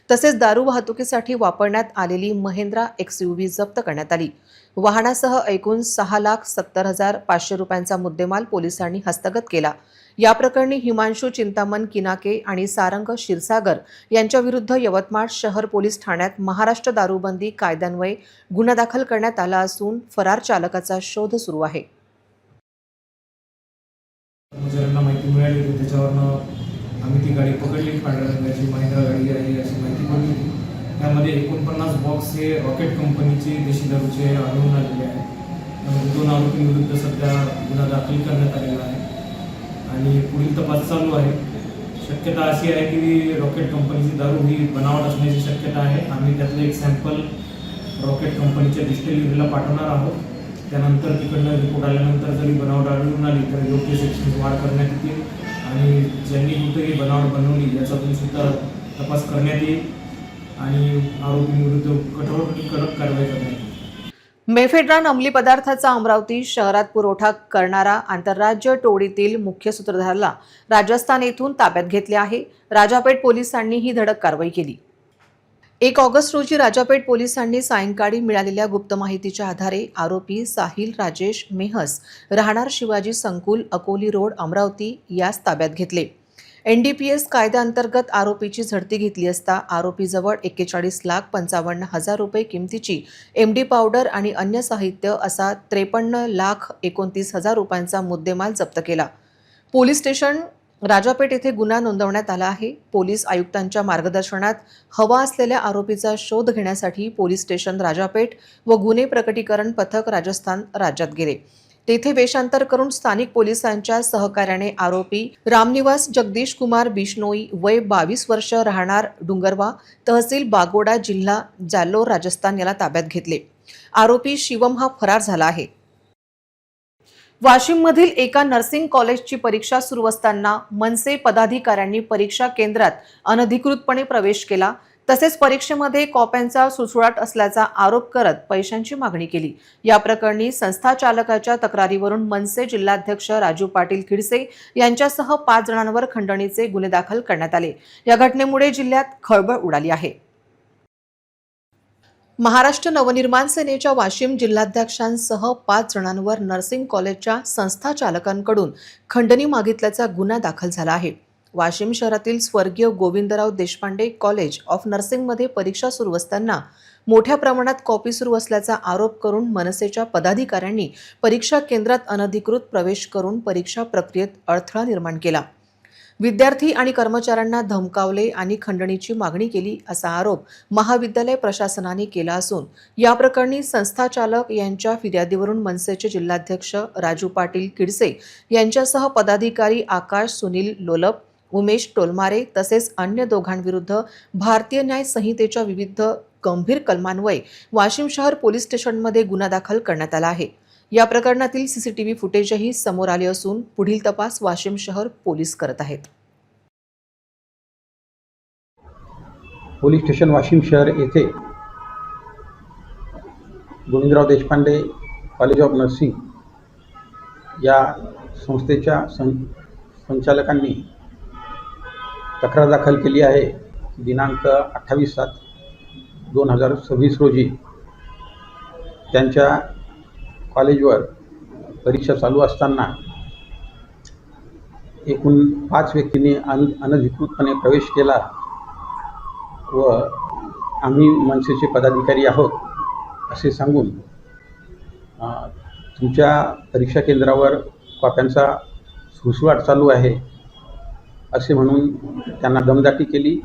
तसेच दारू वाहतुकीसाठी वापरण्यात आलेली महिंद्रा XUV जप्त करण्यात आली. वाहनासह एकूण 6,70,500 रुपयांचा मुद्देमाल पोलिसांनी हस्तगत केला. या प्रकरणी हिमांशू चिंतामण किनाके आणि सारंग क्षीरसागर यांच्या विरुद्ध यवतमाळ शहर पोलीस ठाण्यात महाराष्ट्र दारूबंदी कायद्यान्वये गुन्हा दाखल करण्यात आला असून फरार चालकाचा शोध सुरू आहे. माहिती मिळाली होती त्याच्यावरनं आम्ही ती गाडी पकडली. पांढऱ्या रंगाची महिंद्रा गाडी आहे अशी माहिती पडली. त्यामध्ये 49 बॉक्स हे रॉकेट कंपनीचे देशी दारूचे आढळून आलेले आहेत. त्यामध्ये 2 आरोपींविरुद्ध सध्या गुन्हा दाखल करण्यात आलेला आहे आणि पुढील तपास चालू आहे. शक्यता अशी आहे की रॉकेट कंपनीची दारू ही बनावट असण्याची शक्यता आहे. आम्ही त्यातलं एक सॅम्पल रॉकेट कंपनीच्या डिस्टिलरीला पाठवणार आहोत. त्यानंतर तिकडनं रिपोर्ट आल्यानंतर जरी बनावट आढळून आली तर योग्य सेक्शन वाढ करण्यात येतील आणि ज्यांनी कुठेही बनावट बनवली याचा सुद्धा तपास करण्यात येईल आणि आरोपींविरुद्ध कठोर कडक कारवाई करण्यात येईल. मेफेड्रान अंमली पदार्थाचा अमरावती शहरात पुरवठा करणारा आंतरराज्य टोळीतील मुख्य सूत्रधाराला राजस्थान येथून ताब्यात घेतले आहे. राजापेठ पोलिसांनी ही धडक कारवाई केली. 1 ऑगस्ट रोजी राजापेठ पोलिसांनी सायंकाळी मिळालेल्या गुप्त माहितीच्या आधारे आरोपी साहिल राजेश मेहस राहणार शिवाजी संकुल अकोली रोड अमरावती यास ताब्यात घेतले. NDPS कायद्याअंतर्गत आरोपीची झडती घेतली असता आरोपीजवळ 41,55,000 रुपये किमतीची MD पावडर आणि अन्य साहित्य असा 53,29,000 रुपयांचा मुद्देमाल जप्त केला. पोलीस स्टेशन राजापेठ येथे गुन्हा नोंदवण्यात आला आहे. पोलीस आयुक्तांच्या मार्गदर्शनात हवा असलेल्या आरोपीचा शोध घेण्यासाठी पोलीस स्टेशन राजापेठ व गुन्हे प्रकटीकरण पथक राजस्थान राज्यात गेले. तेथे वेषांतर करून स्थानिक पोलिसांच्या सहकार्याने आरोपी रामनिवास जगदीश कुमार बिश्नोई वय 22 वर्ष राहणार डुंगरवा तहसील बागोडा जिल्हा जालोर राजस्थान याला ताब्यात घेतले. आरोपी शिवम हा फरार झाला आहे. वाशिममधील एका नर्सिंग कॉलेजची परीक्षा सुरू असताना मनसे पदाधिकाऱ्यांनी परीक्षा केंद्रात अनधिकृतपणे प्रवेश केला. तसेच परीक्षेमध्ये कॉप्यांचा सुळसुळाट असल्याचा आरोप करत पैशांची मागणी केली. या प्रकरणी संस्था चालकाच्या तक्रारीवरून मनसे जिल्हाध्यक्ष राजू पाटील खिडसे यांच्यासह 5 जणांवर खंडणीचे गुन्हे दाखल करण्यात आले. या घटनेमुळे जिल्ह्यात खळबळ उडाली आहे. महाराष्ट्र नवनिर्माण सेनेच्या वाशिम जिल्हाध्यक्षांसह 5 जणांवर नर्सिंग कॉलेजच्या संस्था चालकांकडून खंडणी मागितल्याचा गुन्हा दाखल झाला आहे. वाशिम शहरातील स्वर्गीय गोविंदराव देशपांडे कॉलेज ऑफ नर्सिंगमध्ये परीक्षा सुरू असताना मोठ्या प्रमाणात कॉपी सुरू असल्याचा आरोप करून मनसेच्या पदाधिकाऱ्यांनी परीक्षा केंद्रात अनधिकृत प्रवेश करून परीक्षा प्रक्रियेत अडथळा निर्माण केला. विद्यार्थी आणि कर्मचाऱ्यांना धमकावले आणि खंडणीची मागणी केली असा आरोप महाविद्यालय प्रशासनाने केला असून या प्रकरणी संस्था चालक यांच्या फिर्यादीवरून मनसेचे जिल्हाध्यक्ष राजू पाटील किडसे यांच्यासह पदाधिकारी आकाश सुनील लोलप उमेश टोलमारे तसेच अन्य दोघांविरुद्ध भारतीय न्याय संहितेच्या विविध गंभीर कलमान्वये वाशिम शहर पोलीस स्टेशनमध्ये गुन्हा दाखल करण्यात आला आहे. या प्रकरणातील CCTV फुटेजही समोर आले असून पुढील तपास वाशिम शहर पोलीस करत आहेत. पोलीस स्टेशन वाशिम शहर येथे Govindrao Deshpande college of nursing या संस्थेच्या संचालकांनी तक्रार दाखल केली आहे. दिनांक 28/7/2026 रोजी त्यांच्या कॉलेजवर परीक्षा चालू असताना एकूण 5 व्यक्तींनी अनधिकृतपणे प्रवेश केला व आम्ही मनसेचे पदाधिकारी आहोत असे सांगून तुमच्या परीक्षा केंद्रावर कॉप्यांचा सुळसुळाट चालू आहे असे म्हणून त्यांना दमदाटी केली.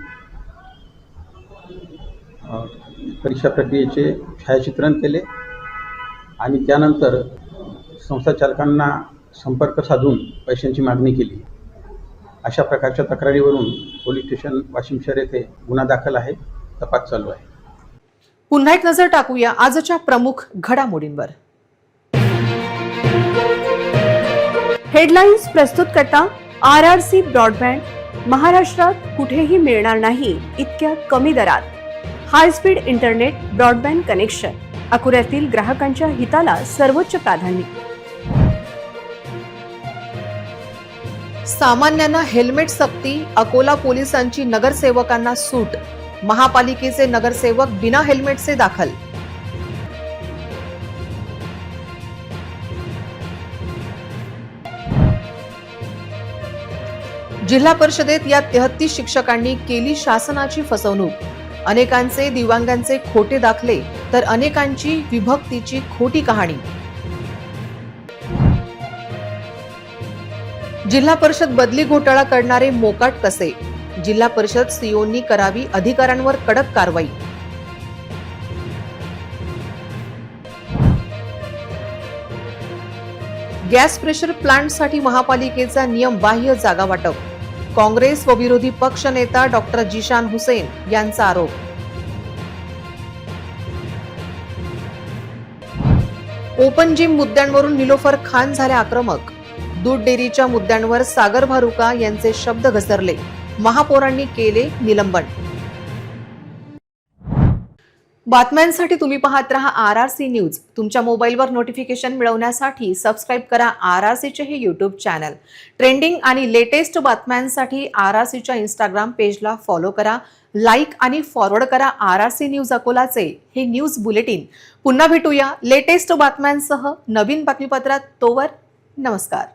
परीक्षा प्रक्रियेचे छायाचित्रण केले आणि त्यानंतर संस्था चालकांना संपर्क साधून पैशांची मागणी केली. अशा प्रकारच्या तक्रारीवरून पोलीस स्टेशन वाशिम शहर येथे गुन्हा दाखल आहे. तपास चालू आहे. पुन्हा एक नजर टाकूया आजच्या प्रमुख घडामोडींवर. हेडलाईन्स प्रस्तुत करता RRC ब्रॉडबँड. महाराष्ट्रात कुठेही मिळणार नाही इतक्या कमी दरात high speed internet broadband connection. अकोल्यातील ग्राहकांच्या हिताला सर्वोच्च प्राधान्य. सामान्यांना हेल्मेट सक्ती. अकोला पोलिसांची नगरसेवकांना सूट. महापालिकेचे नगरसेवक बिना हेल्मेटचे दाखल. जिल्हा परिषदेत या 33 शिक्षकांनी केली शासनाची फसवणूक. अनेकांचे दिव्यांगांचे खोटे दाखले तर अनेकांची विभक्तीची खोटी कहाणी. जिल्हा परिषद बदली घोटाळा करणारे मोकाट कसे. जिल्हा परिषद सीओनी करावी अधिकाऱ्यांवर कडक कारवाई. गॅस प्रेशर प्लांटसाठी महापालिकेचा नियम बाह्य जागा वाटप. काँग्रेस व विरोधी पक्ष नेता डॉक्टर जिशान हुसेन यांचा आरोप. ओपन जिम मुद्द्यांवरून निलोफर खान झाल्या आक्रमक. दूध डेअरीच्या मुद्द्यांवर सागर भारुका यांचे शब्द घसरले. महापौरांनी केले निलंबन. बातम्यांसाठी तुम्ही पाहत रहा RRC न्यूज. तुमच्या मोबाईलवर नोटिफिकेशन मिळवण्यासाठी सबस्क्राईब करा RRCचे हे यूट्यूब चॅनल. ट्रेंडिंग आणि लेटेस्ट बातम्यांसाठी RRCच्या इंस्टाग्राम पेजला फॉलो करा, लाईक आणि फॉरवर्ड करा RRC न्यूज अकोलाचे हे न्यूज बुलेटिन. पुन्हा भेटूया लेटेस्ट बातम्यांसह नवीन बातमीपत्रात. तोवर नमस्कार.